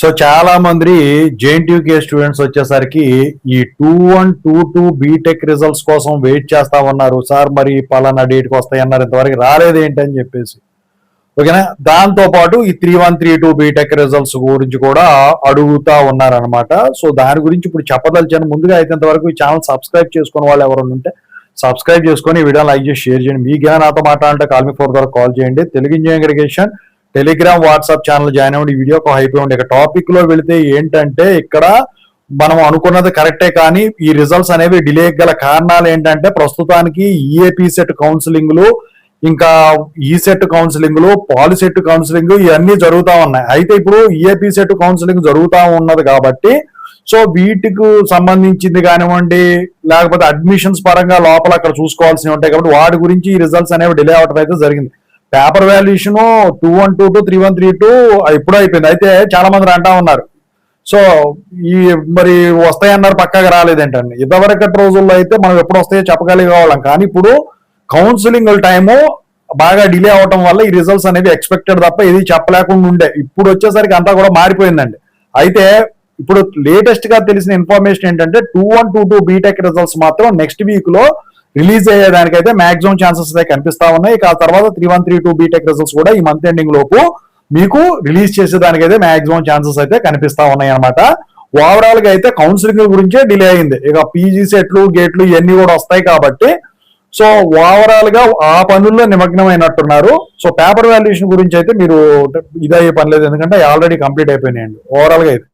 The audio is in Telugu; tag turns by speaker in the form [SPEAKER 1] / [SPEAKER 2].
[SPEAKER 1] సో చాలా మంది జేఎన్టీయూకే స్టూడెంట్స్ వచ్చేసరికి ఈ 2122 బీటెక్ రిజల్ట్స్ కోసం వెయిట్ చేస్తా ఉన్నారు. సార్ మరి పలానా డేట్కి వస్తాయి అన్నారు, ఇంతవరకు రాలేదు ఏంటి అని చెప్పేసి. ఓకేనా, దాంతో పాటు ఈ 3132 బీటెక్ రిజల్ట్స్ గురించి కూడా అడుగుతా ఉన్నారనమాట. సో దాని గురించి ఇప్పుడు చెప్పదలిచాను. ముందుగా అయితే ఇంతవరకు ఈ ఛానల్ సబ్స్క్రైబ్ చేసుకున్న వాళ్ళు ఎవరైనా ఉంటే సబ్స్క్రైబ్ చేసుకొని ఈ వీడియో లైక్ చేసి షేర్ చేయండి. మీకేమైనా నాతో మాట్లాడాలంటే కాల్ మీ 4 ద్వారా కాల్ చేయండి. Telugu engineering aggregation Telegram WhatsApp channel join అవ్వండి. ఈ వీడియో ఒక హైప్ ఉండి ఇక టాపిక్ లో వెళితే ఏంటంటే, ఇక్కడ మనం అనుకున్నది కరెక్టే కానీ ఈ రిజల్ట్స్ అనేవి డిలే గల కారణాలు ఏంటంటే, ప్రస్తుతానికి ఈఏపీ సెట్ కౌన్సిలింగ్లు, ఇంకా ఈ సెట్ కౌన్సిలింగ్లు, పాలిసెట్ కౌన్సిలింగ్ ఇవన్నీ జరుగుతూ ఉన్నాయి. అయితే ఇప్పుడు ఈఏపీ సెట్ కౌన్సిలింగ్ జరుగుతూ ఉన్నది కాబట్టి సో వీటికి సంబంధించింది కానివ్వండి, లేకపోతే అడ్మిషన్స్ పరంగా లోపల అక్కడ చూసుకోవాల్సినవి ఉంటాయి కాబట్టి వాటి గురించి ఈ రిజల్ట్స్ అనేవి డిలే అవడం అయితే జరిగింది. పేపర్ వాల్యుయేషన్ 2122 3132 ఎప్పుడూ అయిపోయింది. అయితే చాలా మంది అంటా ఉన్నారు, సో ఈ మరి వస్తాయన్నారు పక్కాగా రాలేదేంటండి. ఇదివరకటి రోజుల్లో అయితే మనం ఎప్పుడు వస్తాయో చెప్పగలిగేవాళ్ళం, కానీ ఇప్పుడు కౌన్సిలింగ్ టైము బాగా డిలే అవడం వల్ల ఈ రిజల్ట్స్ అనేవి ఎక్స్పెక్టెడ్ తప్ప ఇది చెప్పలేకుండా ఉండే. ఇప్పుడు వచ్చేసరికి అంతా కూడా మారిపోయిందండి. అయితే ఇప్పుడు లేటెస్ట్ గా తెలిసిన ఇన్ఫర్మేషన్ ఏంటంటే 2122 బీటెక్ రిజల్ట్స్ మాత్రం నెక్స్ట్ వీక్ లో రిలీజ్ అయ్యేదానికైతే మాక్సిమం ఛాన్సెస్ అయితే కనిపిస్తా ఉన్నాయి. ఇక ఆ తర్వాత 3132 బీటెక్ రిజల్ట్స్ కూడా ఈ మంత్ ఎండింగ్ లోపు మీకు రిలీజ్ చేసేదానికైతే మాక్సిమం ఛాన్సెస్ అయితే కనిపిస్తా ఉన్నాయి అనమాట. ఓవరాల్ గా అయితే కౌన్సిలింగ్ గురించే డిలే అయింది. ఇక పీజీ సెట్లు గేట్లు ఇవన్నీ కూడా వస్తాయి కాబట్టి సో ఓవరాల్ గా ఆ పనుల్లో నిమగ్నమైనట్టున్నారు. సో పేపర్ వాల్యుయేషన్ గురించి అయితే మీరు ఇదయ్యే పని లేదు, ఎందుకంటే ఆల్రెడీ కంప్లీట్ అయిపోయినాయండి ఓవరాల్ గా అయితే.